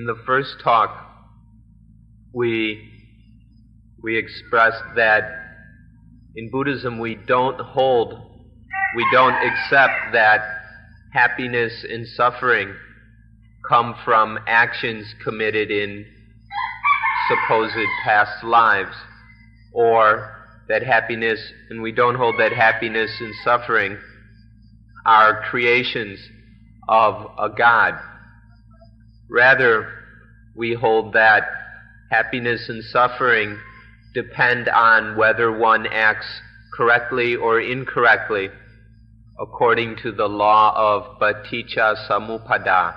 the first talk, we expressed that in Buddhism we don't accept that happiness and suffering come from actions committed in supposed past lives, or that happiness, and we don't hold that happiness and suffering are creations of a God. Rather, we hold that happiness and suffering depend on whether one acts correctly or incorrectly according to the law of Paticca Samuppada.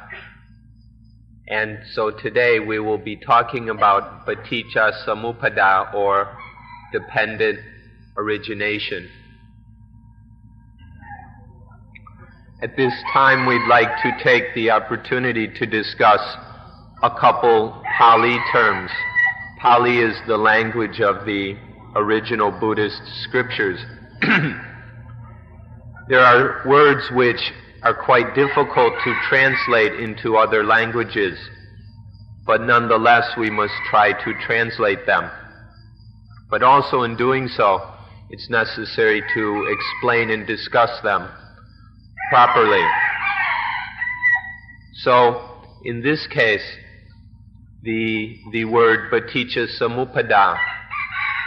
And so today we will be talking about Paticca Samuppada, or dependent origination. At this time, we'd like to take the opportunity to discuss a couple Pali terms. Pali is the language of the original Buddhist scriptures. There are words which are quite difficult to translate into other languages, but nonetheless we must try to translate them. But also in doing so, it's necessary to explain and discuss them properly. So, in this case, the word Paticca Samuppada,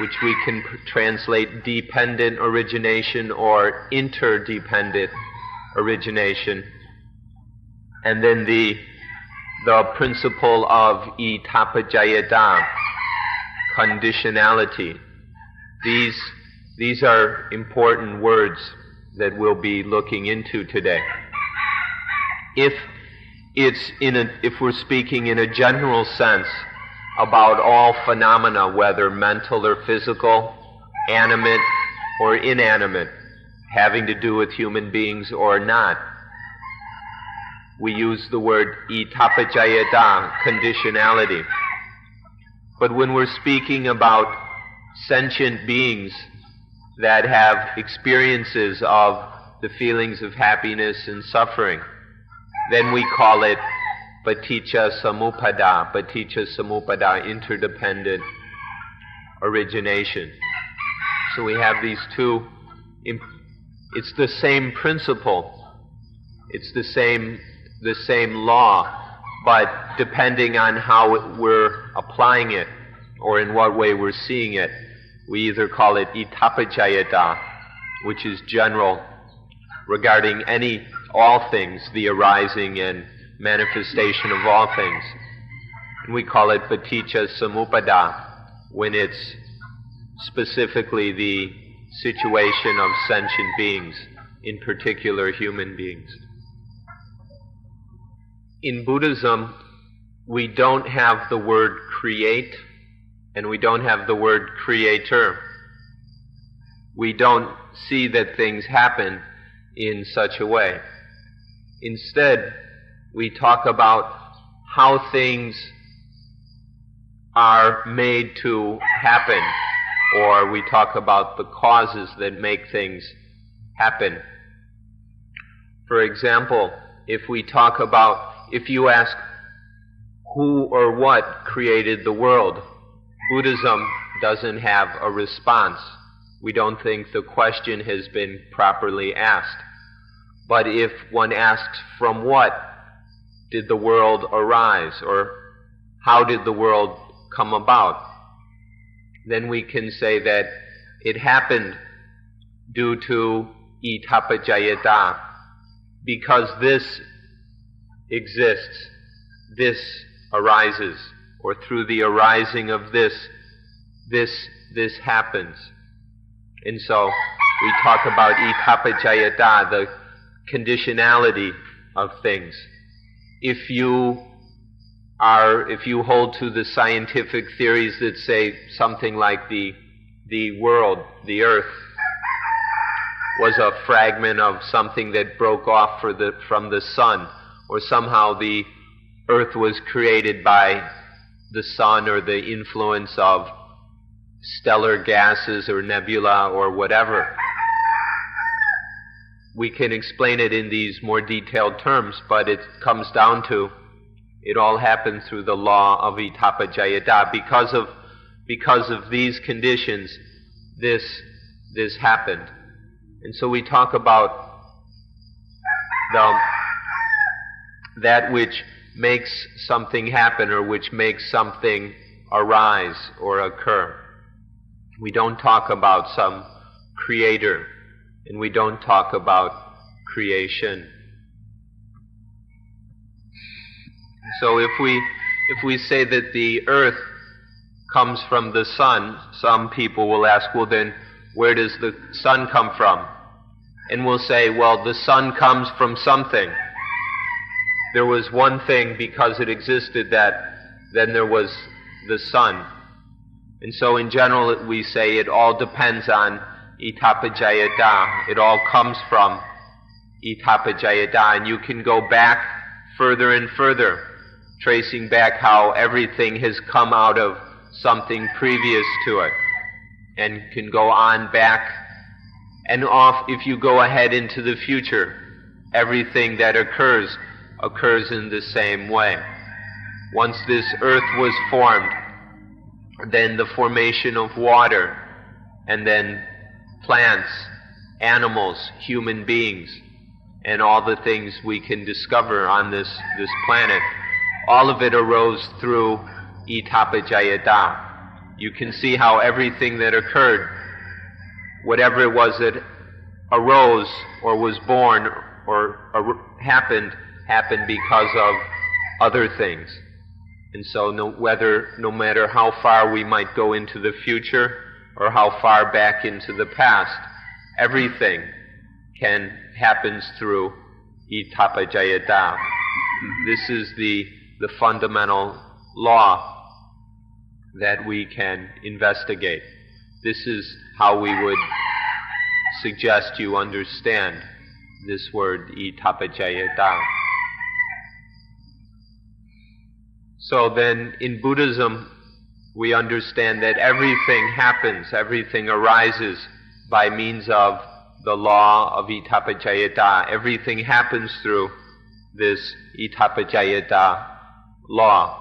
which we can translate dependent origination or interdependent origination, and then the principle of itapajayata, conditionality. These are important words that we'll be looking into today. If we're speaking in a general sense about all phenomena, whether mental or physical, animate or inanimate, having to do with human beings or not, we use the word itapajayata, conditionality. But when we're speaking about sentient beings that have experiences of the feelings of happiness and suffering, then we call it Paticca Samuppada, interdependent origination. So we have these two. It's the same principle. It's the same law, but depending on how we're applying it or in what way we're seeing it, we either call it itapajayata, which is general, regarding all things, the arising and manifestation of all things. And we call it Paticca Samuppada when it's specifically the situation of sentient beings, in particular human beings. In Buddhism, we don't have the word create, and we don't have the word creator. We don't see that things happen in such a way. Instead, we talk about how things are made to happen, or we talk about the causes that make things happen. For example, if you ask who or what created the world, Buddhism doesn't have a response. We don't think the question has been properly asked. But if one asks, from what did the world arise, or how did the world come about, then we can say that it happened due to itapajayata, because this exists, this arises, or through the arising of this happens. And so we talk about itapajayata, the conditionality of things. If you hold to the scientific theories that say something like the world, the earth, was a fragment of something that broke off from the sun, or somehow the earth was created by the sun or the influence of stellar gases or nebula or whatever. We can explain it in these more detailed terms, but it comes down to, It all happened through the law of itapajayata. Because of these conditions, this happened. And so we talk about that which makes something happen or which makes something arise or occur. We don't talk about some creator, and we don't talk about creation. So if we say that the earth comes from the sun, some people will ask, well then, where does the sun come from? And we'll say, well, the sun comes from something. There was one thing because it existed then there was the sun. And so in general we say it all depends on itapajayata. It all comes from itapajayata. And you can go back further and further, tracing back how everything has come out of something previous to it, and can go on back and off. If you go ahead into the future, everything that occurs in the same way. Once this earth was formed, then the formation of water, and then plants, animals, human beings, and all the things we can discover on this planet, all of it arose through itapajayata. You can see how everything that occurred, whatever it was that arose or was born or happened because of other things. And so no matter how far we might go into the future or how far back into the past, everything happens through itapajayata. This is the fundamental law that we can investigate. This is how we would suggest you understand this word itapajayata. So then in Buddhism we understand that everything happens, everything arises by means of the law of itapajayata. Everything happens through this itapajayata law.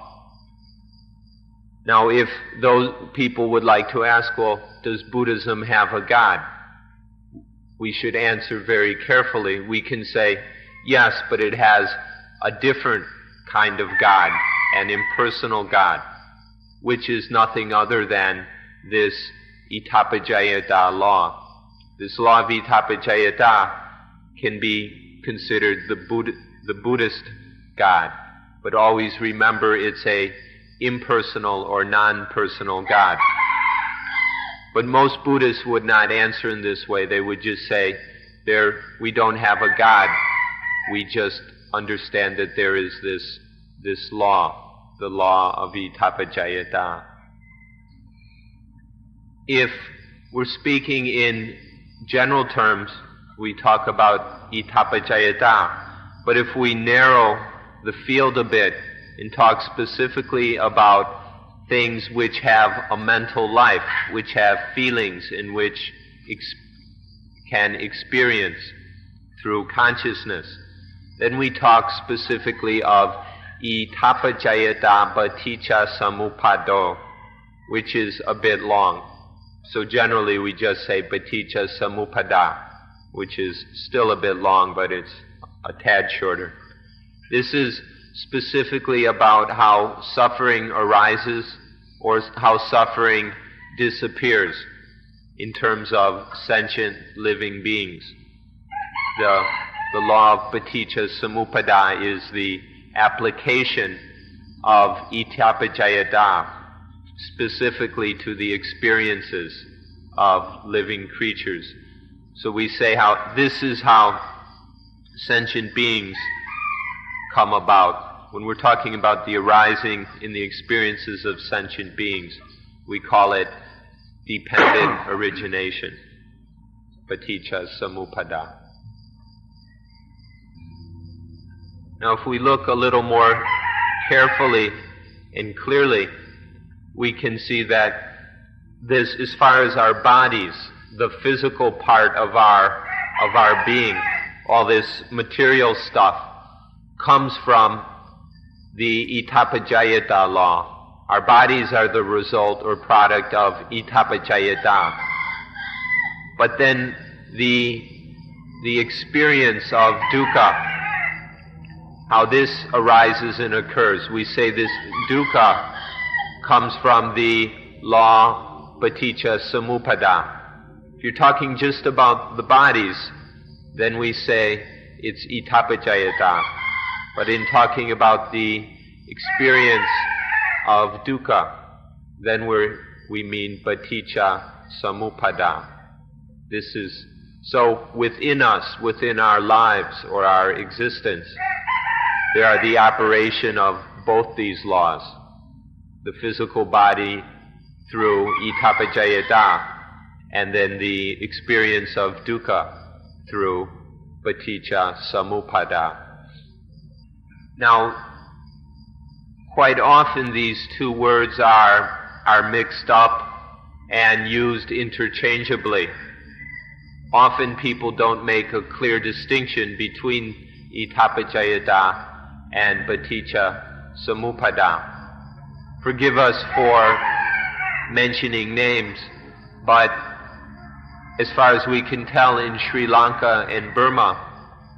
Now if those people would like to ask, well, does Buddhism have a God? We should answer very carefully. We can say, yes, but it has a different kind of God, an impersonal God, which is nothing other than this itapajayata law. This law of itapajayata can be considered the Buddhist God, but always remember it's a impersonal or non-personal God. But most Buddhists would not answer in this way. They would just say, we don't have a God. We just understand that there is this law, the law of itapajayata. If we're speaking in general terms, we talk about itapajayata. But if we narrow the field a bit and talk specifically about things which have a mental life, which have feelings, and which can experience through consciousness, then we talk specifically of itapajayata paticca samuppada, which is a bit long. So generally we just say paticca samuppada, which is still a bit long, but it's a tad shorter. This is specifically about how suffering arises or how suffering disappears in terms of sentient living beings. The law of paticca samuppada is the application of itapajayata specifically to the experiences of living creatures. So we say this is how sentient beings come about. When we're talking about the arising in the experiences of sentient beings, we call it dependent origination, paticca samuppada. Now if we look a little more carefully and clearly, we can see that this, as far as our bodies, the physical part of our being, all this material stuff, comes from the itapajayata law. Our bodies are the result or product of itapajayata. But then the experience of dukkha, how this arises and occurs. We say this dukkha comes from the law Paticca Samuppada. If you're talking just about the bodies, then we say it's itapajayata. But in talking about the experience of dukkha, then we mean Paticca Samuppada. This is so within us, within our lives or our existence, there are the operation of both these laws. The physical body through itapajayata, and then the experience of dukkha through Paticca Samuppada. Now, quite often these two words are mixed up and used interchangeably. Often people don't make a clear distinction between itapajayata and Paticca Samuppada. Forgive us for mentioning names, but as far as we can tell in Sri Lanka and Burma,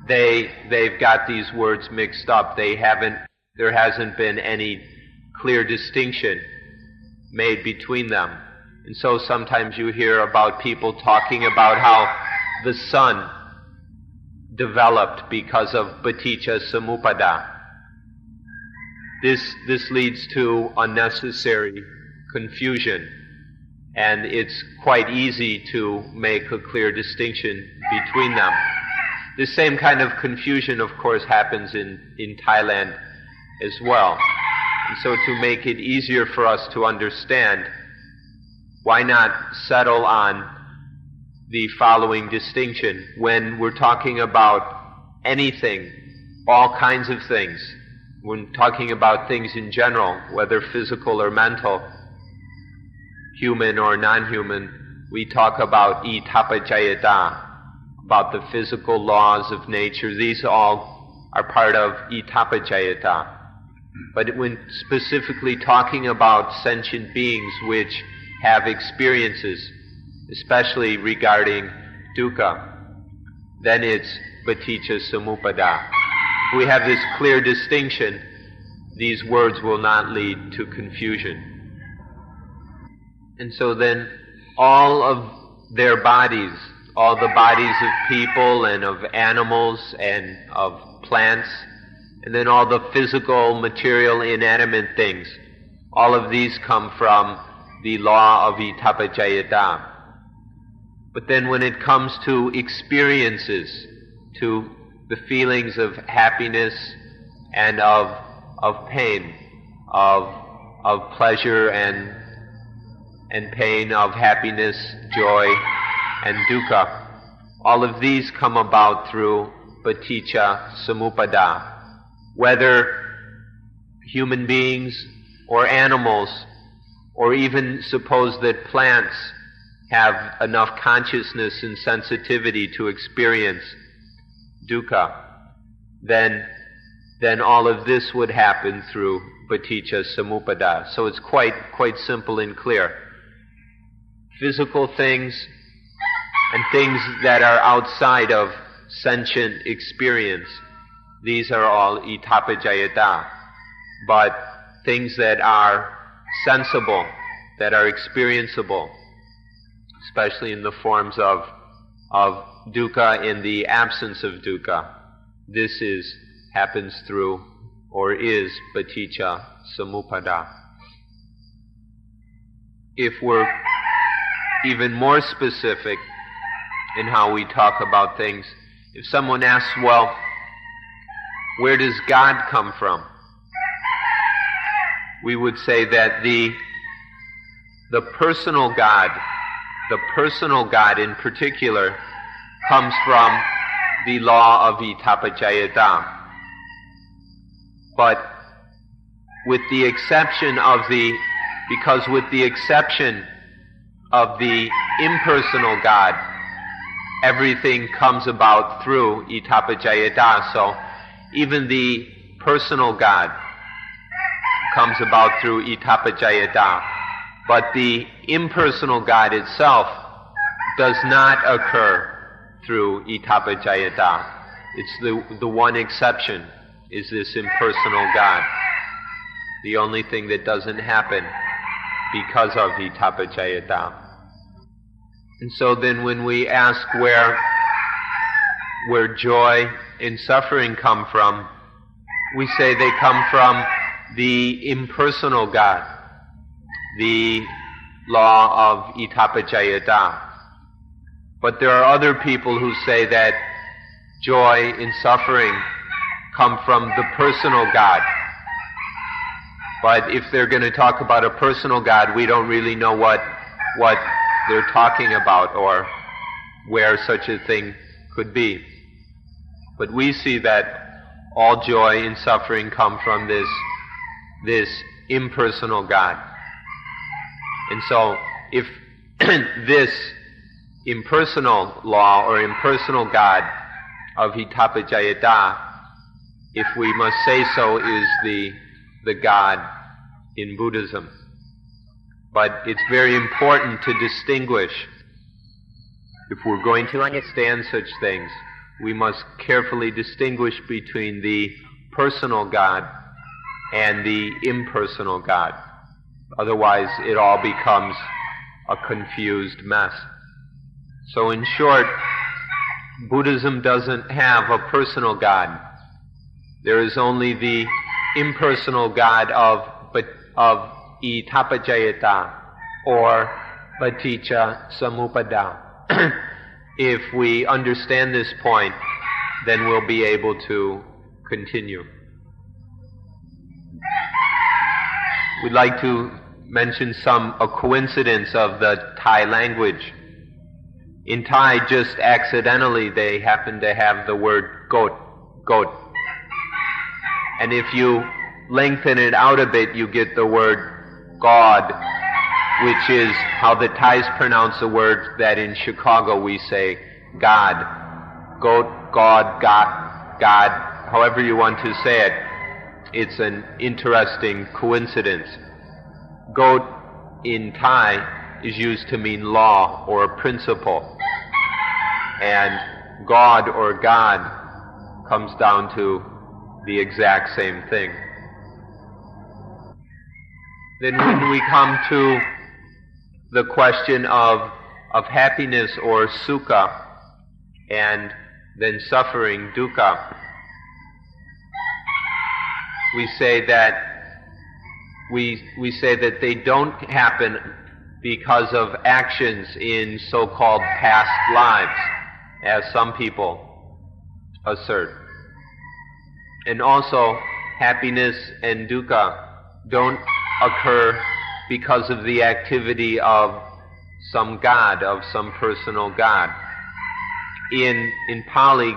they've got these words mixed up. There hasn't been any clear distinction made between them. And so sometimes you hear about people talking about how the sun developed because of Paticca Samuppada. This leads to unnecessary confusion, and it's quite easy to make a clear distinction between them. The same kind of confusion, of course, happens in Thailand as well. And so to make it easier for us to understand, why not settle on the following distinction? When we're talking about anything, all kinds of things, when talking about things in general, whether physical or mental, human or non-human, we talk about itapajayata, about the physical laws of nature. These all are part of itapajayata. But when specifically talking about sentient beings which have experiences, especially regarding dukkha, then it's Paticca Samuppada. If we have this clear distinction, these words will not lead to confusion. And so then all of their bodies, all the bodies of people and of animals and of plants, and then all the physical, material, inanimate things, all of these come from the law of itapajayata. But then when it comes to experiences, to the feelings of happiness and of pain, of pleasure and pain, of happiness, joy, and dukkha, all of these come about through Paticca Samuppada. Whether human beings or animals, or even suppose that plants have enough consciousness and sensitivity to experience dukkha, then all of this would happen through Paticca Samuppada. So it's quite simple and clear. Physical things and things that are outside of sentient experience, these are all itapajayata. But things that are sensible, that are experienceable, especially in the forms of dukkha, in the absence of dukkha, this happens through, or is, Paticca Samuppada. If we're even more specific in how we talk about things, if someone asks, well, where does God come from? We would say that the personal God in particular, comes from the law of itapajayata. But with the exception of the impersonal God, everything comes about through itapajayata. So even the personal God, comes about through itapajayata. But the impersonal God itself does not occur through itapajayata. It's the one exception is this impersonal God. The only thing that doesn't happen because of itapajayata. And so then when we ask where joy and suffering come from, we say they come from the impersonal God, the law of itapajayata. But there are other people who say that joy and suffering come from the personal God. But if they're going to talk about a personal God, we don't really know what they're talking about or where such a thing could be. But we see that all joy and suffering come from this impersonal God. And so if this impersonal law or impersonal God of itapajayata, if we must say so, is the God in Buddhism. But it's very important to distinguish. If we're going to understand such things, we must carefully distinguish between the personal God and the impersonal God. Otherwise, it all becomes a confused mess. So in short, Buddhism doesn't have a personal God. There is only the impersonal God of itapajayata or Paticca Samuppada. If we understand this point, then we'll be able to continue. We'd like to mention a coincidence of the Thai language. In Thai, just accidentally, they happen to have the word goat. And if you lengthen it out a bit, you get the word God, which is how the Thais pronounce a word that in Chicago we say God. Goat, God, God, however you want to say it. It's an interesting coincidence. Goat in Thai is used to mean law or principle. And God or God comes down to the exact same thing. Then when we come to the question of happiness or sukha, and then suffering, dukkha, we say that they don't happen because of actions in so-called past lives, as some people assert. And also, happiness and dukkha don't occur because of the activity of some God, of some personal God. In Pali,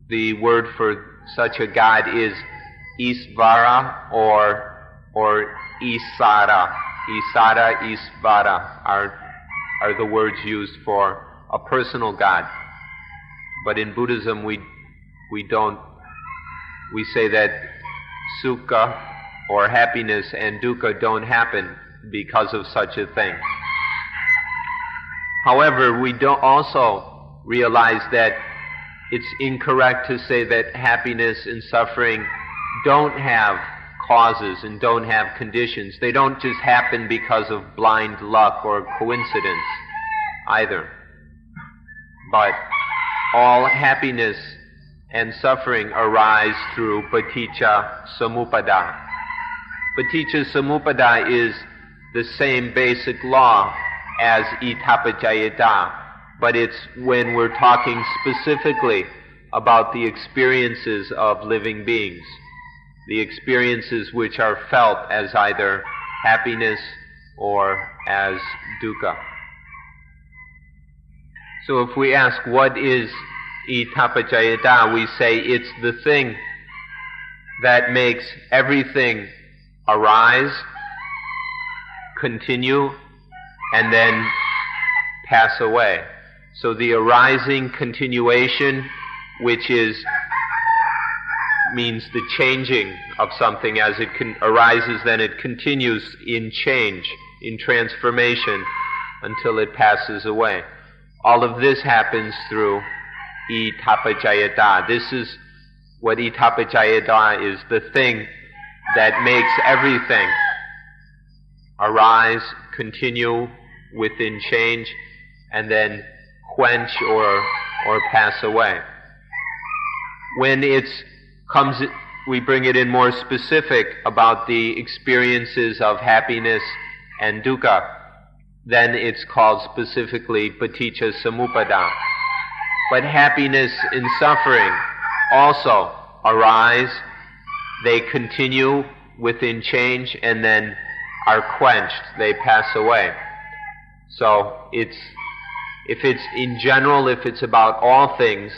the word for such a God is Isvara or Isara. Isara, Isvara are the words used for a personal God. But in Buddhism, we say that sukha or happiness and dukkha don't happen because of such a thing. However, we don't also realize that it's incorrect to say that happiness and suffering don't have causes and don't have conditions. They don't just happen because of blind luck or coincidence either. But all happiness and suffering arise through Paticca Samuppada. Paticca Samuppada is the same basic law as itapajayata, but it's when we're talking specifically about the experiences of living beings, the experiences which are felt as either happiness or as dukkha. So if we ask what is itapajayata, we say it's the thing that makes everything arise, continue, and then pass away. So the arising continuation, which is means the changing of something. As it arises, then it continues in change, in transformation, until it passes away. All of this happens through itapajayata. This is what itapajayata is, the thing that makes everything arise, continue within change, and then quench or pass away. When we bring it in more specific about the experiences of happiness and dukkha, then it's called specifically Paticca Samuppada. But happiness and suffering also arise, they continue within change, and then are quenched, they pass away. So if it's in general, if it's about all things,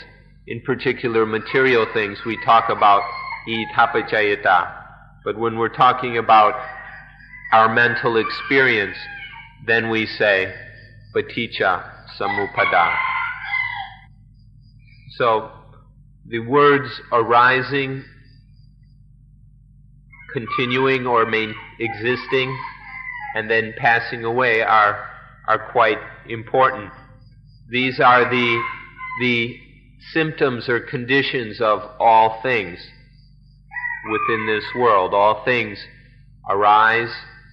in particular material things, we talk about itapajayata. But when we're talking about our mental experience, then we say Paticca Samuppada. So the words arising, continuing or existing, and then passing away are quite important. These are the symptoms or conditions of all things within this world. All things arise,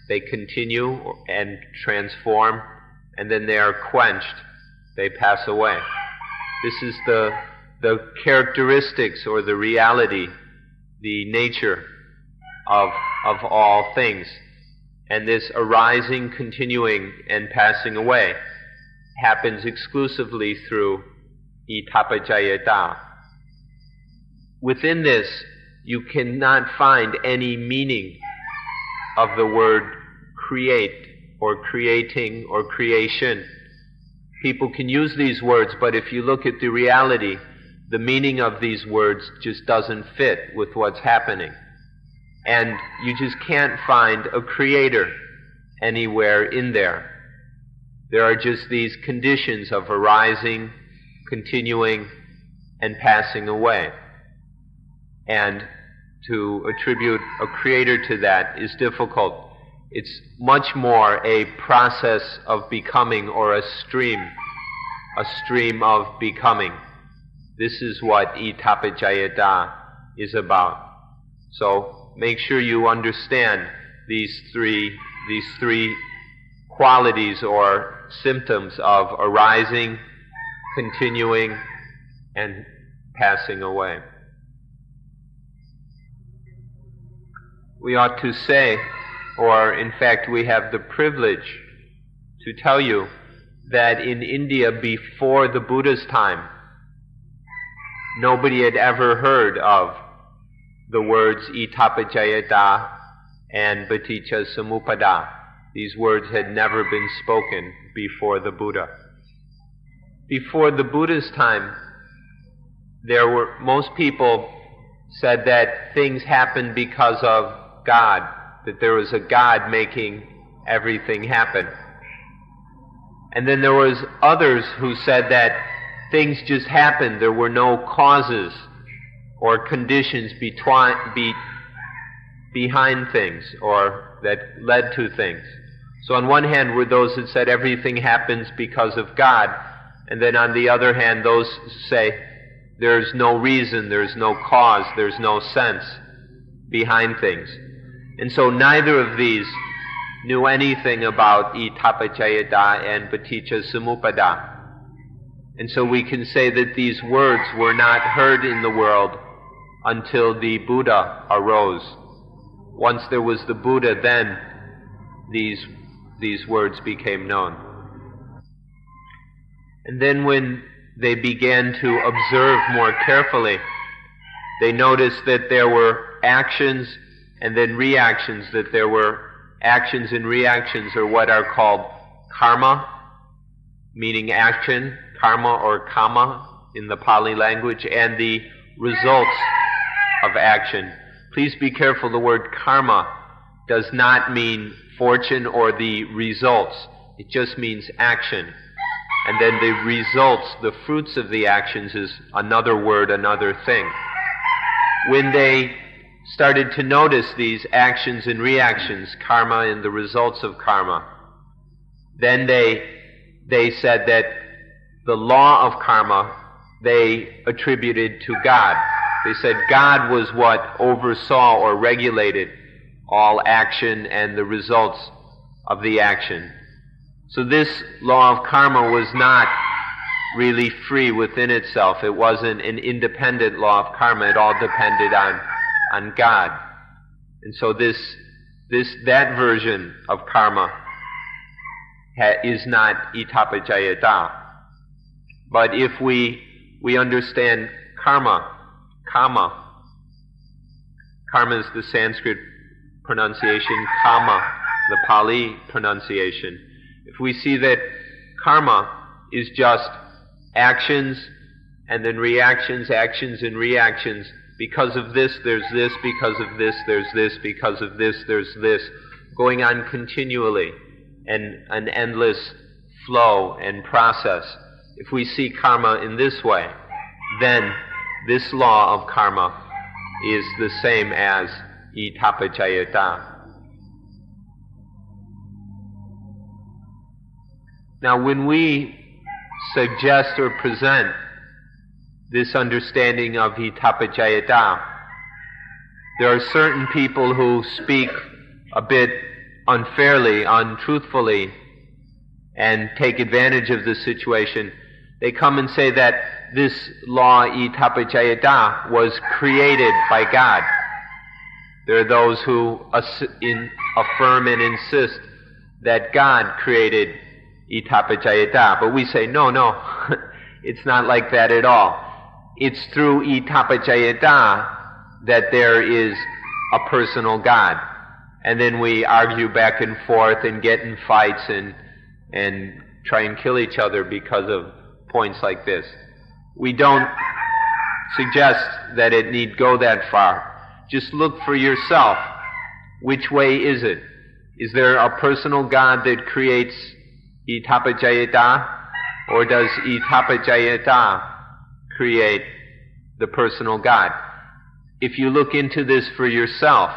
they continue and transform, and then they are quenched, they pass away. This is the characteristics or the reality, the nature of all things. And this arising, continuing, and passing away happens exclusively through itapajayata. Within this, you cannot find any meaning of the word create or creating or creation. People can use these words, but if you look at the reality, the meaning of these words just doesn't fit with what's happening. And you just can't find a creator anywhere in there. There are just these conditions of arising, continuing, and passing away. And to attribute a creator to that is difficult. It's much more a process of becoming, or a stream of becoming. This is what itapajayata is about. So make sure you understand these three qualities or symptoms of arising, continuing, and passing away. We ought to say, or in fact we have the privilege to tell you, that in India before the Buddha's time, nobody had ever heard of the words itapajayata and paticca samuppada. These words had never been spoken before the Buddha. Before the Buddha's time, most people said that things happened because of God, that there was a God making everything happen. And then there was others who said that things just happened, there were no causes or conditions behind things or that led to things. So on one hand were those that said everything happens because of God, and then on the other hand those say there's no reason, there's no cause, there's no sense behind things. And so neither of these knew anything about itapajayata and paticca samuppada. And so we can say that these words were not heard in the world until the Buddha arose. Once there was the Buddha, then these words became known. And then when they began to observe more carefully, they noticed that there were actions and then reactions, that there were actions and reactions are what are called karma, meaning action, karma or kama in the Pali language, and the results of action. Please be careful, the word karma does not mean fortune or the results. It just means action. And then the results, the fruits of the actions is another word, another thing. when they started to notice these actions and reactions, karma and the results of karma, then they said that the law of karma they attributed to God. They said God was what oversaw or regulated all action and the results of the action. So this law of karma was not really free within itself. It wasn't an independent law of karma. It all depended on God. And so that version of karma is not itapajayata. But if we understand karma is the Sanskrit pronunciation, kama, the Pali pronunciation. If we see that karma is just actions and then reactions, actions and reactions, because of this there's this, because of this there's this, because of this there's this, going on continually, and an endless flow and process. If we see karma in this way, then this law of karma is the same as itapajayata. Now, when we suggest or present this understanding of itapajayata, there are certain people who speak a bit unfairly, untruthfully, and take advantage of the situation. They come and say that this law, itapajayata, was created by God. There are those who affirm and insist that God created itapajayata. But we say, no, it's not like that at all. It's through itapajayata that there is a personal God. And then we argue back and forth and get in fights and try and kill each other because of points like this. We don't suggest that it need go that far. Just look for yourself. Which way is it? Is there a personal God that creates itapajayata, or does itapajayata create the personal God? If you look into this for yourself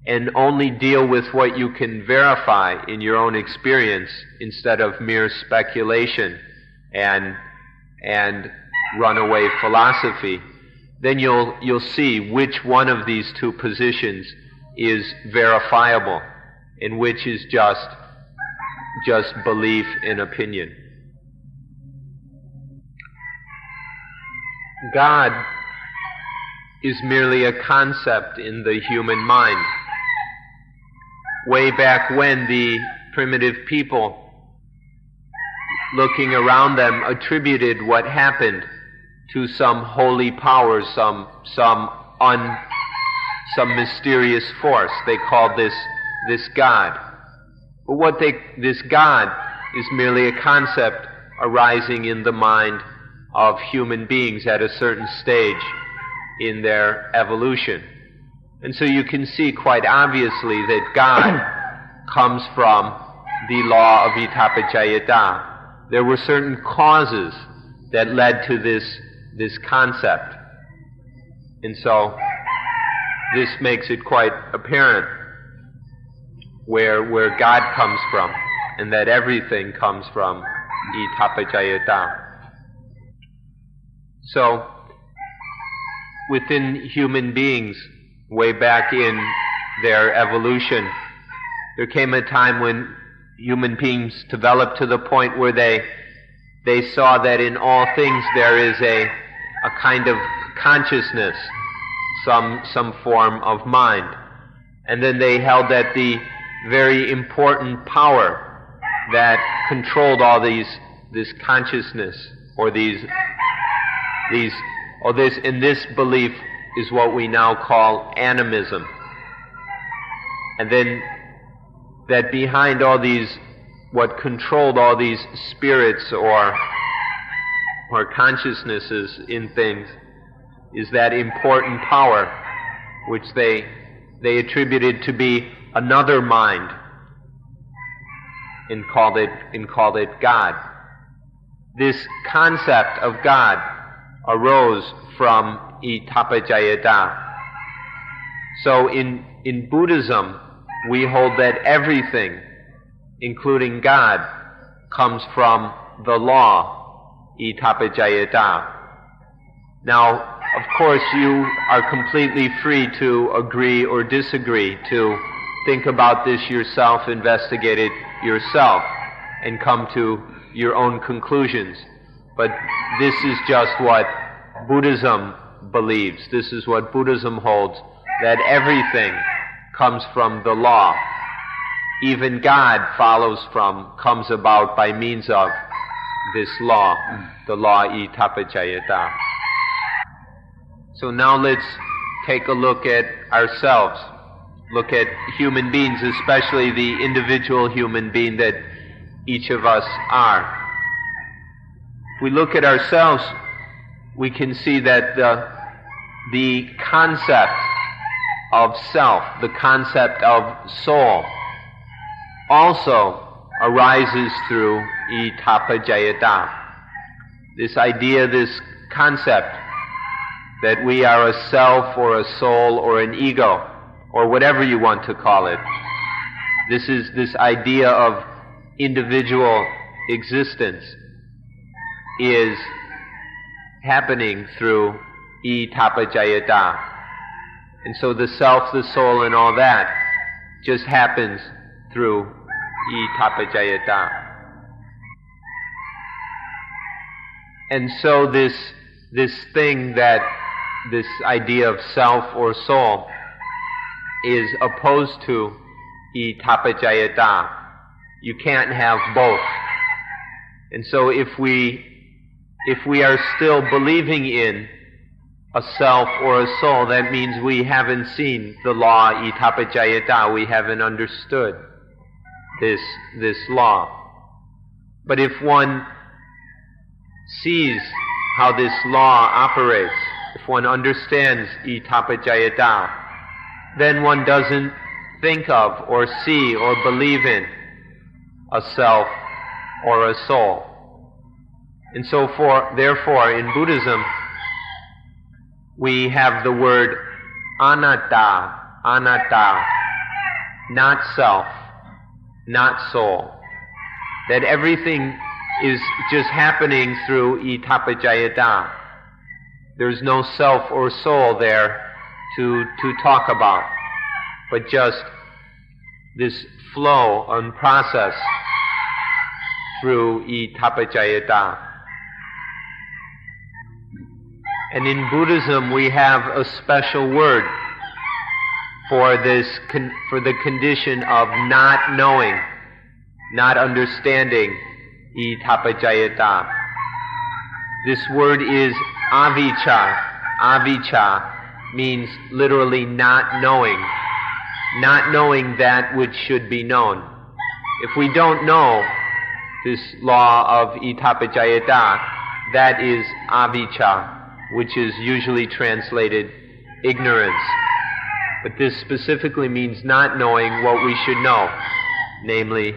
and only deal with what you can verify in your own experience instead of mere speculation and runaway philosophy, then you'll see which one of these two positions is verifiable and which is just belief and opinion. God is merely a concept in the human mind. Way back when, the primitive people, looking around them, attributed what happened to some holy power, some mysterious force. They called this God. But this God is merely a concept arising in the mind of human beings at a certain stage in their evolution. And so you can see quite obviously that God comes from the law of itapajayata. There were certain causes that led to this concept. And so this makes it quite apparent where God comes from, and that everything comes from itapajayata. So within human beings, way back in their evolution, there came a time when human beings developed to the point where they saw that in all things there is a kind of consciousness, some form of mind. And then they held that the very important power that controlled all this consciousness, or this belief is what we now call animism. And then that behind all these, what controlled all these spirits or consciousnesses in things, is that important power which they attributed to be another mind, and called it God. This concept of God arose from itapajayata. So in Buddhism, we hold that everything, including God, comes from the law, itapajayata. Now, of course, you are completely free to agree or disagree, to think about this yourself, investigate it yourself, and come to your own conclusions. But this is just what Buddhism believes. This is what Buddhism holds, that everything comes from the law. Even God comes about by means of this law, the law itapajayata. So now let's take a look at ourselves, look at human beings, especially the individual human being that each of us are. If we look at ourselves, we can see that the concept of self, the concept of soul, also arises through itapajayata. This idea, this concept that we are a self or a soul or an ego, or whatever you want to call it. This idea of individual existence is happening through itapajayata. And so the self, the soul, and all that just happens through itapajayata. And so this thing that this idea of self or soul is opposed to itapajayata. You can't have both. And so if we are still believing in a self or a soul, that means we haven't seen the law itapajayata. We haven't understood this law. But if one sees how this law operates, if one understands itapajayata, then one doesn't think of or see or believe in a self or a soul. And so therefore in Buddhism we have the word anatta, not self, not soul. That everything is just happening through itapajayata. There's no self or soul there to talk about, but just this flow and process through itapajayata. And in Buddhism we have a special word for the condition of not knowing, not understanding itapajayata. This word is avijja. Avijja means literally not knowing that which should be known. If we don't know this law of itapajayata, that is avijja, which is usually translated ignorance. But this specifically means not knowing what we should know, namely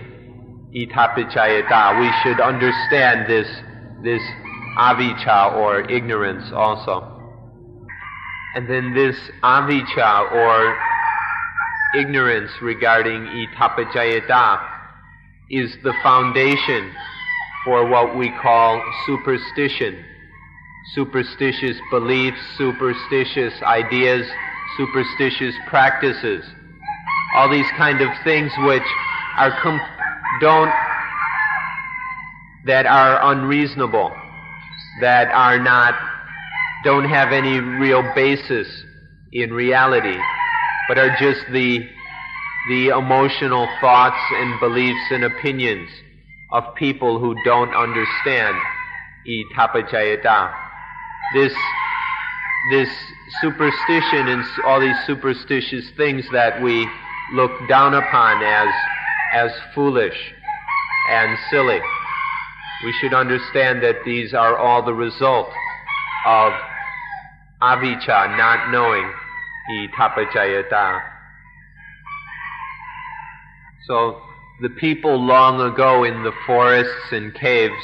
itapajayata. We should understand this avijja or ignorance also. And then this avijja or ignorance regarding itapajayata is the foundation for what we call superstition. Superstitious beliefs, superstitious ideas, superstitious practices. All these kind of things which that are unreasonable, that don't have any real basis in reality, but are just the emotional thoughts and beliefs and opinions of people who don't understand itapajayata. This superstition and all these superstitious things that we look down upon as foolish and silly, we should understand that these are all the result of avijja, not knowing itapajayata. So the people long ago in the forests and caves,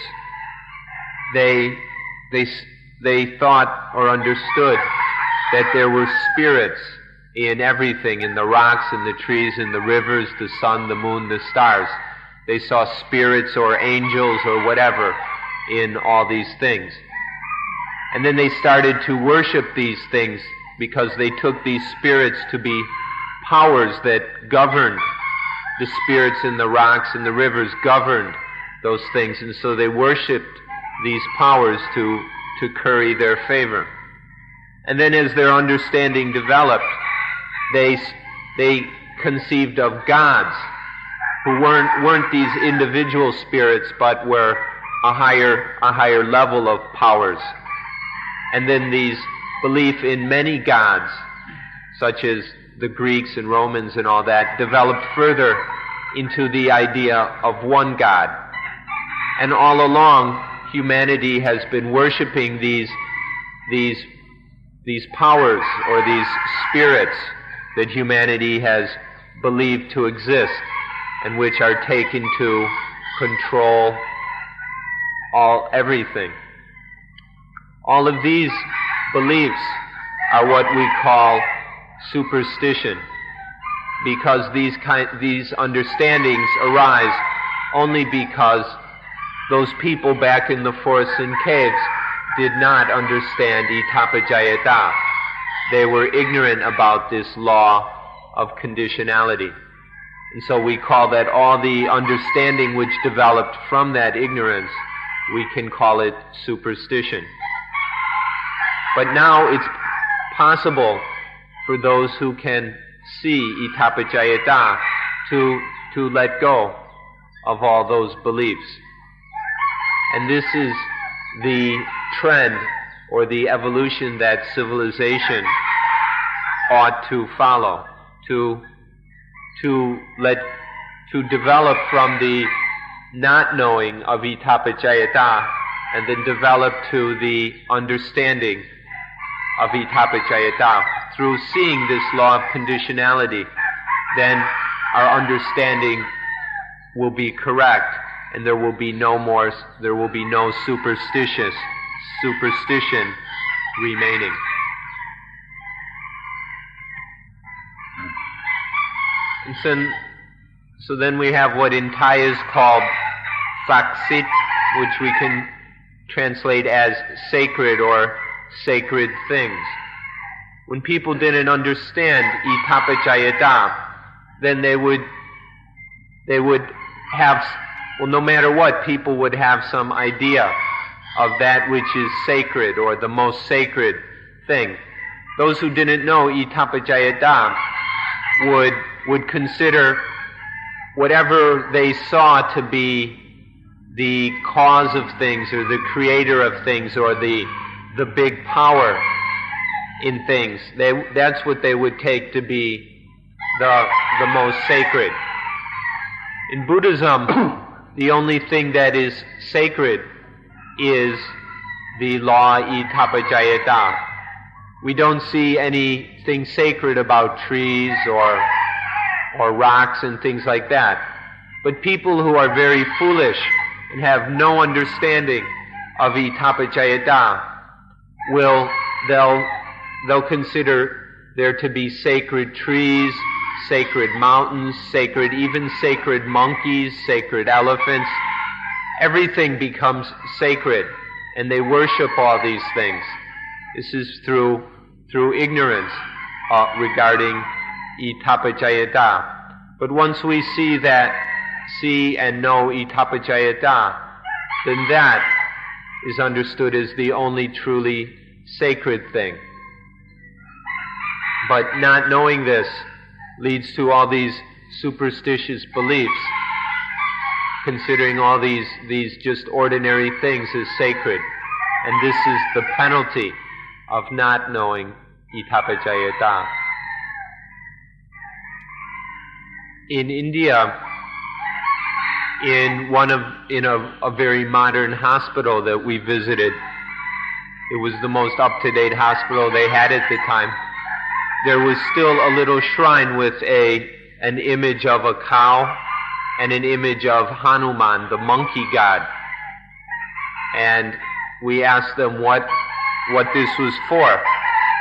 they thought or understood that there were spirits in everything, in the rocks, in the trees, in the rivers, the sun, the moon, the stars. They saw spirits or angels or whatever in all these things. And then they started to worship these things because they took these spirits to be powers that governed. The spirits in the rocks and the rivers governed those things, and so they worshipped these powers to curry their favor. And then as their understanding developed, they conceived of gods who weren't these individual spirits, but were a higher level of powers. And then these belief in many gods, such as the Greeks and Romans and all that, developed further into the idea of one God. And all along, humanity has been worshiping these powers or these spirits that humanity has believed to exist and which are taken to control everything. All of these beliefs are what we call superstition, because these understandings arise only because those people back in the forests and caves did not understand itapajayata. They were ignorant about this law of conditionality. And so we call that all the understanding which developed from that ignorance, we can call it superstition. But now it's possible for those who can see itapajayata to let go of all those beliefs. And this is the trend or the evolution that civilization ought to follow, to develop from the not knowing of itapajayata and then develop to the understanding of itapajayata. Through seeing this law of conditionality, then our understanding will be correct, and there will be no superstition remaining. And so then we have what in Thai is called saksit, which we can translate as sacred or sacred things. When people didn't understand itapajayata, then they would have, well, no matter what, people would have some idea of that which is sacred or the most sacred thing. Those who didn't know itapajayata would consider whatever they saw to be the cause of things or the creator of things or the big power in things. That's what they would take to be the most sacred. In Buddhism, the only thing that is sacred is the law itapajayata. We don't see anything sacred about trees or rocks and things like that. But people who are very foolish and have no understanding of itapajayata they'll consider there to be sacred trees, sacred mountains, even sacred monkeys, sacred elephants. Everything becomes sacred, and they worship all these things. This is through ignorance regarding itapajayata. But once we see and know itapajayata, then that is understood as the only truly sacred thing. But not knowing this leads to all these superstitious beliefs, considering all these just ordinary things as sacred. And this is the penalty of not knowing itapajayata. In India, in a very modern hospital that we visited, it was the most up-to-date hospital they had at the time. There was still a little shrine with an image of a cow and an image of Hanuman, the monkey god. And we asked them what this was for.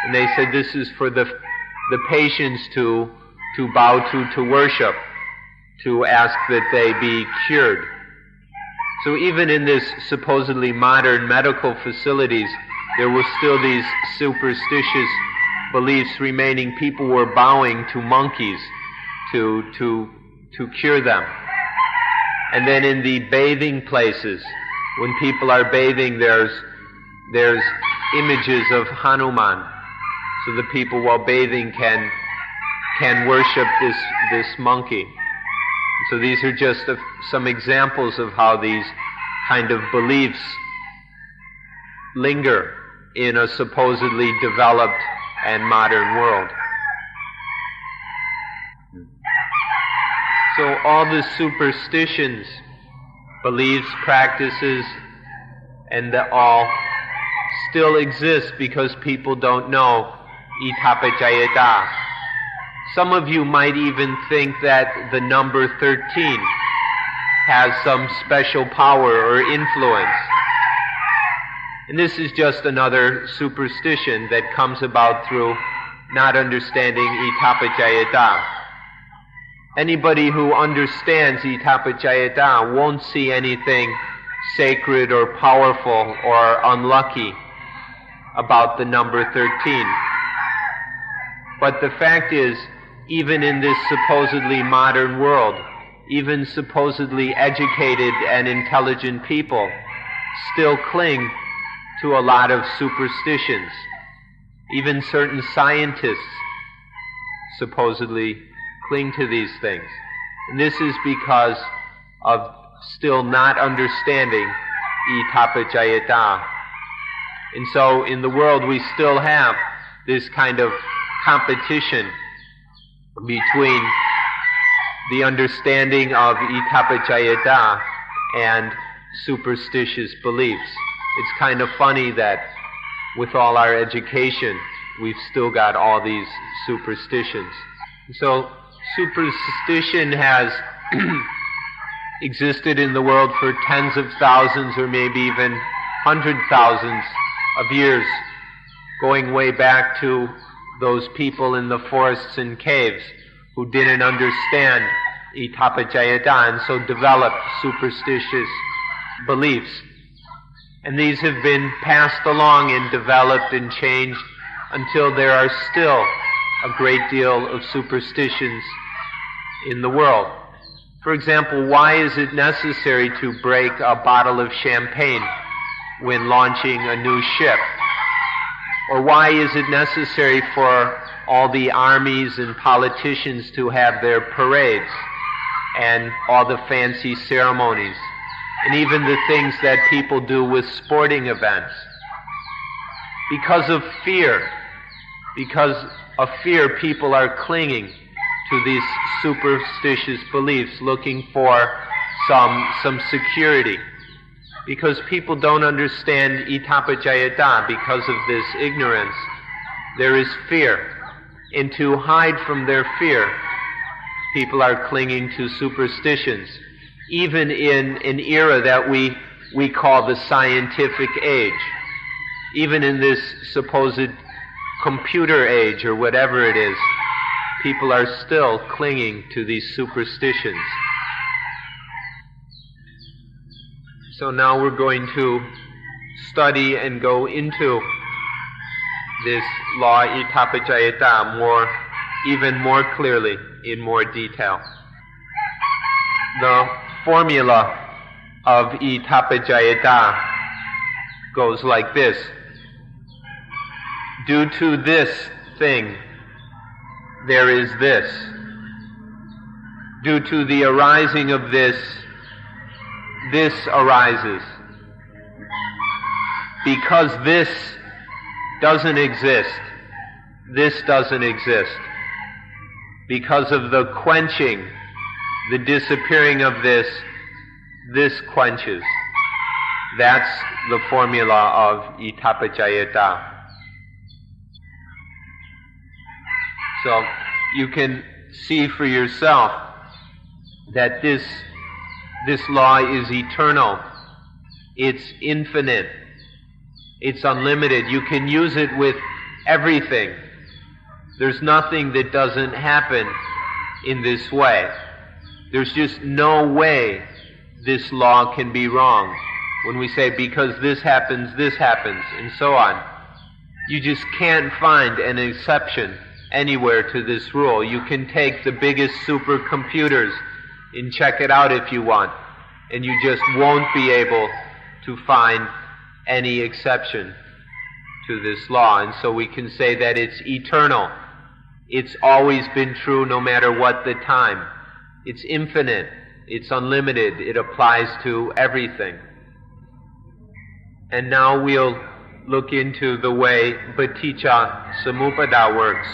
And they said this is for the the patients to bow to worship, to ask that they be cured. So even in this supposedly modern medical facilities, there were still these superstitious beliefs remaining. People were bowing to monkeys to cure them. And then in the bathing places, when people are bathing, there's images of Hanuman, so the people while bathing can worship this monkey. So these are just some examples of how these kind of beliefs linger in a supposedly developed and modern world. So all the superstitions, beliefs, practices, and all still exist because people don't know itapajayata. Some of you might even think that the number 13 has some special power or influence. And this is just another superstition that comes about through not understanding itapajayata. Anybody who understands itapajayata won't see anything sacred or powerful or unlucky about the number 13. But the fact is, even in this supposedly modern world, even supposedly educated and intelligent people still cling to a lot of superstitions. Even certain scientists supposedly cling to these things. And this is because of still not understanding itapajayata. And so in the world we still have this kind of competition between the understanding of itapajayata and superstitious beliefs. It's kind of funny that with all our education, we've still got all these superstitions. So superstition has existed in the world for tens of thousands or maybe even 100,000s of years, going way back to those people in the forests and caves who didn't understand itapajayata and so developed superstitious beliefs. And these have been passed along and developed and changed until there are still a great deal of superstitions in the world. For example, why is it necessary to break a bottle of champagne when launching a new ship? Or why is it necessary for all the armies and politicians to have their parades and all the fancy ceremonies and even the things that people do with sporting events? Because of fear. Because of fear, people are clinging to these superstitious beliefs, looking for some security. Because people don't understand itapajayata, because of this ignorance, there is fear. And to hide from their fear, people are clinging to superstitions, even in an era that we call the scientific age. Even in this supposed computer age or whatever it is, people are still clinging to these superstitions. So now we're going to study and go into this law itapajayata even more clearly, in more detail. The formula of itapajayata goes like this. Due to this thing, there is this. Due to the arising of this, this arises. Because this doesn't exist, this doesn't exist. Because of the quenching, the disappearing of this, this quenches. That's the formula of itapajayata. So you can see for yourself that this law is eternal, it's infinite, it's unlimited. You can use it with everything. There's nothing that doesn't happen in this way. There's just no way this law can be wrong. When we say, because this happens, and so on, you just can't find an exception anywhere to this rule. You can take the biggest supercomputers and check it out if you want, and you just won't be able to find any exception to this law. And so we can say that it's eternal. It's always been true no matter what the time. It's infinite. It's unlimited. It applies to everything. And now we'll look into the way Paticca Samuppada works.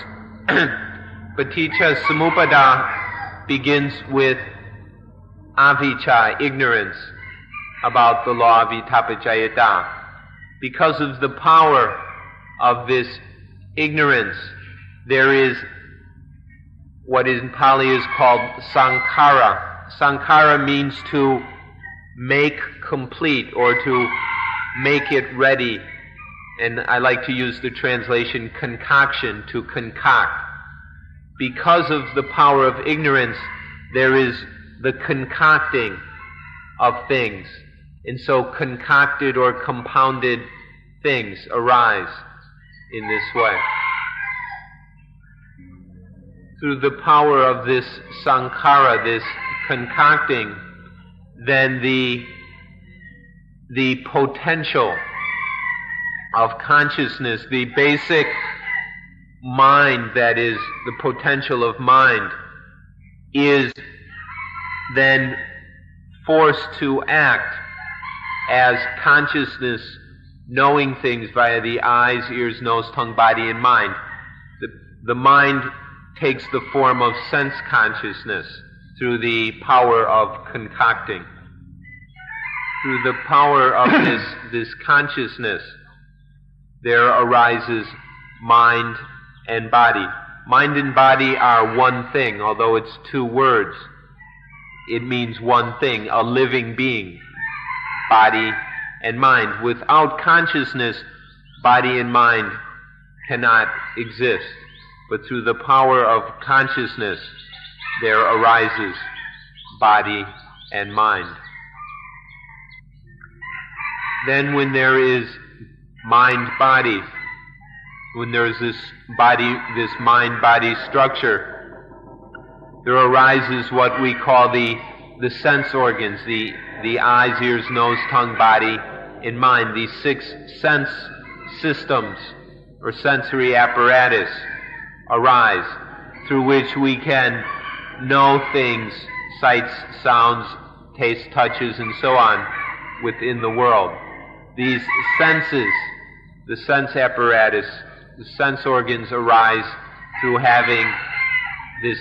Paticca Samuppada begins with avijja, ignorance, about the law of itappajayata. Because of the power of this ignorance, there is what in Pali is called sankhara. Sankhara means to make complete or to make it ready. And I like to use the translation concoction, to concoct. Because of the power of ignorance, there is the concocting of things. And so concocted or compounded things arise in this way. Through the power of this sankhara, this concocting, then the potential of consciousness, the basic mind that is the potential of mind, is then forced to act as consciousness, knowing things via the eyes, ears, nose, tongue, body, and mind. The mind takes the form of sense consciousness through the power of concocting. Through the power of this consciousness, there arises mind and body. Mind and body are one thing, although it's two words. It means one thing, a living being, body and mind. Without consciousness, body and mind cannot exist. But through the power of consciousness, there arises body and mind. Then when there is mind-body, when there is this mind-body structure, there arises what we call the sense organs, the eyes, ears, nose, tongue, body, and mind. These 6 sense systems or sensory apparatus arise through which we can know things, sights, sounds, tastes, touches, and so on within the world. These senses, the sense apparatus, the sense organs arise through having this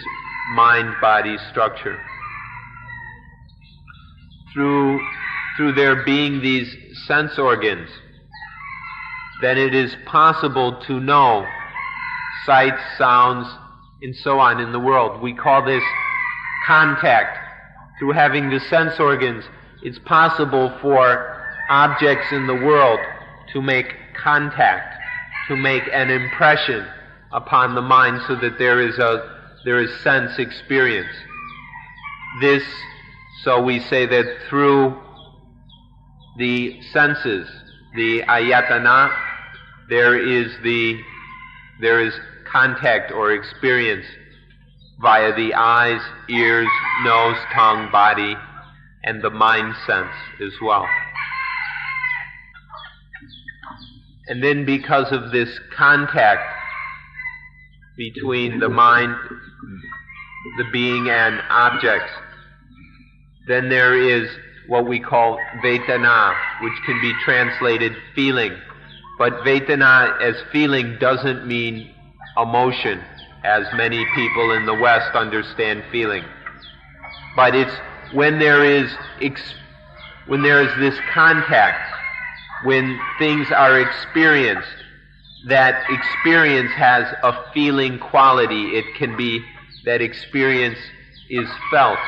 mind-body structure. Through there being these sense organs, then it is possible to know sights, sounds, and so on in the world. We call this contact. Through having the sense organs, it's possible for objects in the world to make contact, to make an impression upon the mind so that there is sense experience. So we say that through the senses, the ayatana, there is contact or experience via the eyes, ears, nose, tongue, body, and the mind sense as well. And then because of this contact between the mind, the being, and objects, then there is what we call vedana, which can be translated feeling. But vedana as feeling doesn't mean emotion, as many people in the West understand feeling. But it's when there is this contact, when things are experienced, that experience has a feeling quality. It can be that experience is felt.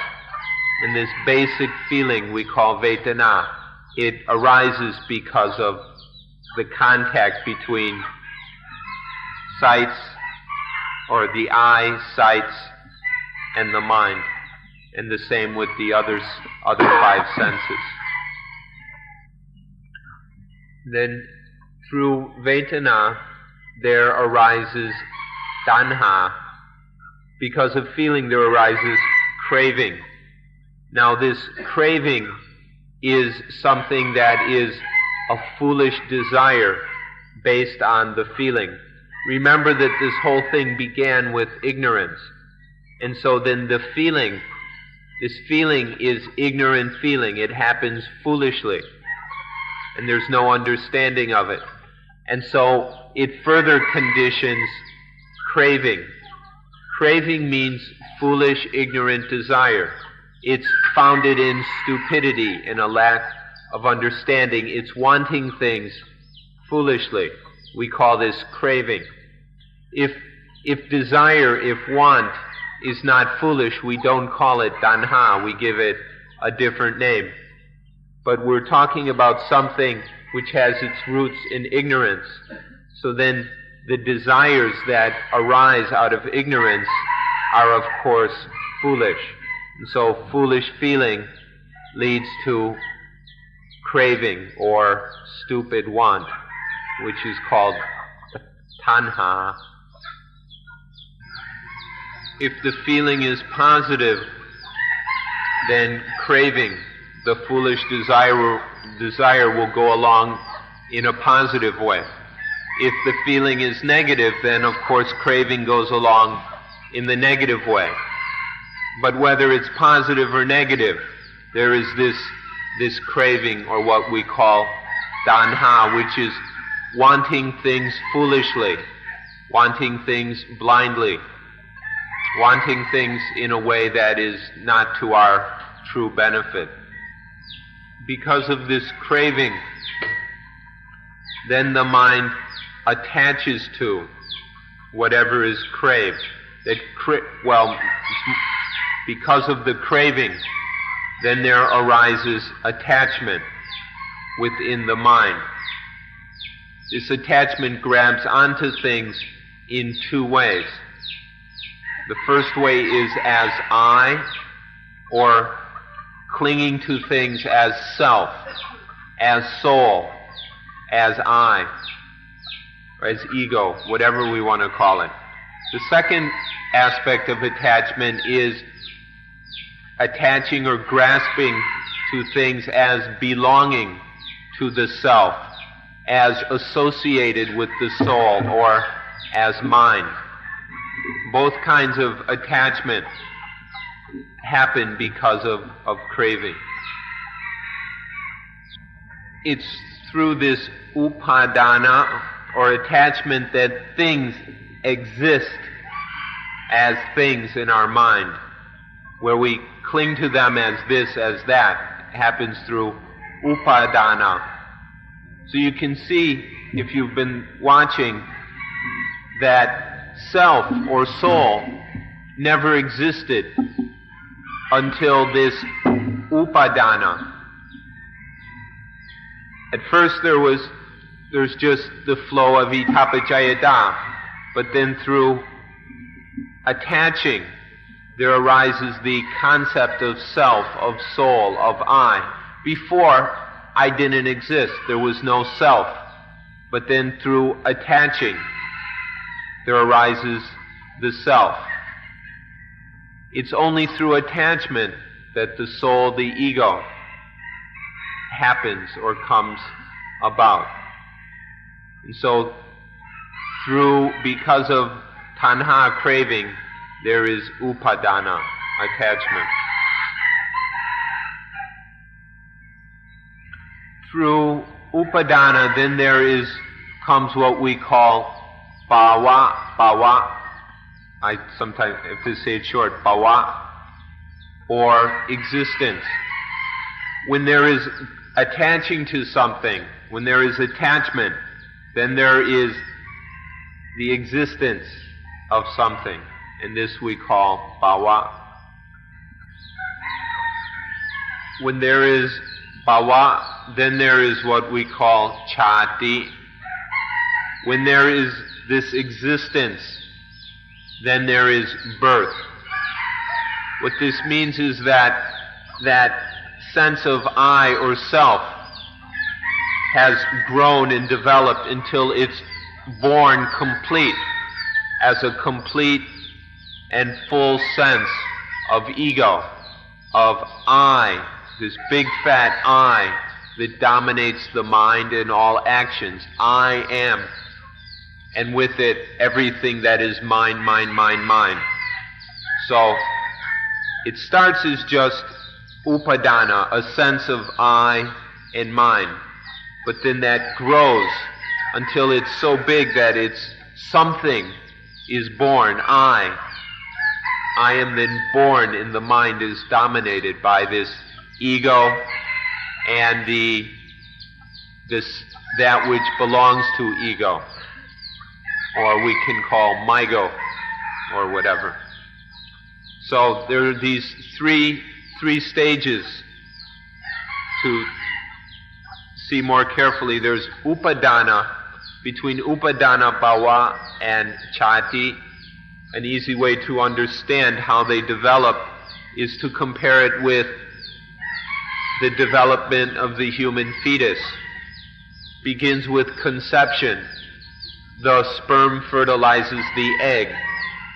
And this basic feeling we call vedana, it arises because of the contact between sights or the eye, sights, and the mind, and the same with the other 5 senses. Then through Vedana there arises tanha. Because of feeling there arises craving. Now this craving is something that is a foolish desire based on the feeling. Remember that this whole thing began with ignorance. And so then this feeling is ignorant feeling. It happens foolishly. And there's no understanding of it. And so it further conditions craving. Craving means foolish, ignorant desire. It's founded in stupidity and a lack of understanding. It's wanting things foolishly. We call this craving. If desire, if want is not foolish, we don't call it tanha. We give it a different name. But we're talking about something which has its roots in ignorance. So then the desires that arise out of ignorance are, of course, foolish. And so foolish feeling leads to craving or stupid want, which is called tanha. If the feeling is positive, then craving, the foolish desire will go along in a positive way. If the feeling is negative, then of course craving goes along in the negative way. But whether it's positive or negative, there is this craving, or what we call tanha, which is wanting things foolishly, wanting things blindly, wanting things in a way that is not to our true benefit. Because of this craving, then the mind attaches to whatever is craved. Because of the craving, then there arises attachment within the mind. This attachment grabs onto things in 2 ways. The first way is as I, or clinging to things as self, as soul, as I, or as ego, whatever we want to call it. The second aspect of attachment is attaching or grasping to things as belonging to the self, as associated with the soul, or as mine. Both kinds of attachment happen because of craving. It's through this upadana, or attachment, that things exist as things in our mind, where we cling to them as this, as that. It happens through upadana. So you can see, if you've been watching, that self or soul never existed until this upadana. At first there's just the flow of itapajayata, but then through attaching there arises the concept of self, of soul, of I. Before, I didn't exist, there was no self. But then through attaching, there arises the self. It's only through attachment that the soul, the ego, happens or comes about. And so, because of tanha, craving, there is upadana, attachment. Through upadana, then comes what we call bhava. I sometimes have to say it short, bhava, or existence. When there is attaching to something, when there is attachment, then there is the existence of something, and this we call bhava. When there is bhava, then there is what we call chati. When there is this existence, then there is birth. What this means is that sense of I or self has grown and developed until it's born complete, as a complete and full sense of ego, of I, this big fat I that dominates the mind and all actions. I am. And with it, everything that is mine, mine, mine, mine. So, it starts as just upadana, a sense of I and mine. But then that grows until it's so big that it's something is born, I. I am then born, and the mind is dominated by this ego and that which belongs to ego, or we can call mygo, or whatever. So there are these three stages to see more carefully. There's upadana, between upadana bhava and chati. An easy way to understand how they develop is to compare it with the development of the human fetus. Begins with conception. The sperm fertilizes the egg.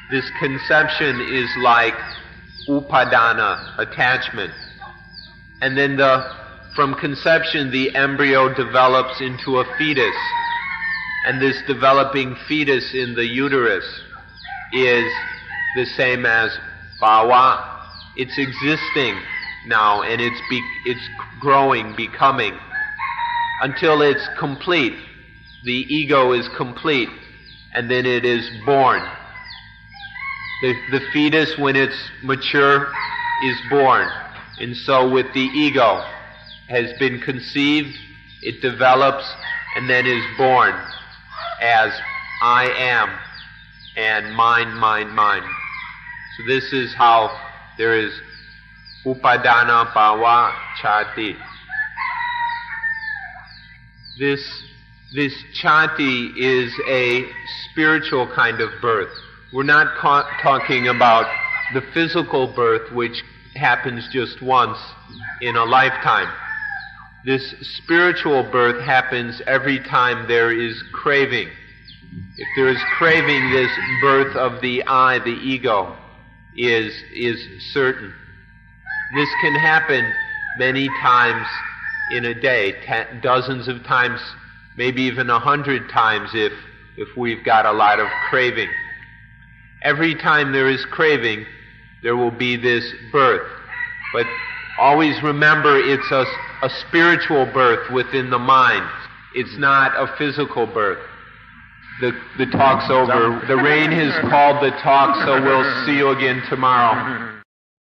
This conception is like upadana, attachment. And then from conception, the embryo develops into a fetus. And this developing fetus in the uterus is the same as bhava. It's existing now, and it's growing, becoming, until it's complete. The ego is complete, and then it is born. The fetus, when it's mature, is born. And so with the ego, has been conceived, it develops, and then is born as I am, and mine, mine, mine. So this is how there is upadana bhava chati. This chati is a spiritual kind of birth. We're not talking about the physical birth, which happens just once in a lifetime. This spiritual birth happens every time there is craving. If there is craving, this birth of the I, the ego, is certain. This can happen many times in a day, dozens of times, maybe even 100 times if we've got a lot of craving. Every time there is craving, there will be this birth. But always remember, it's a spiritual birth within the mind. It's not a physical birth. The talk's over. The rain has called the talk, so we'll see you again tomorrow.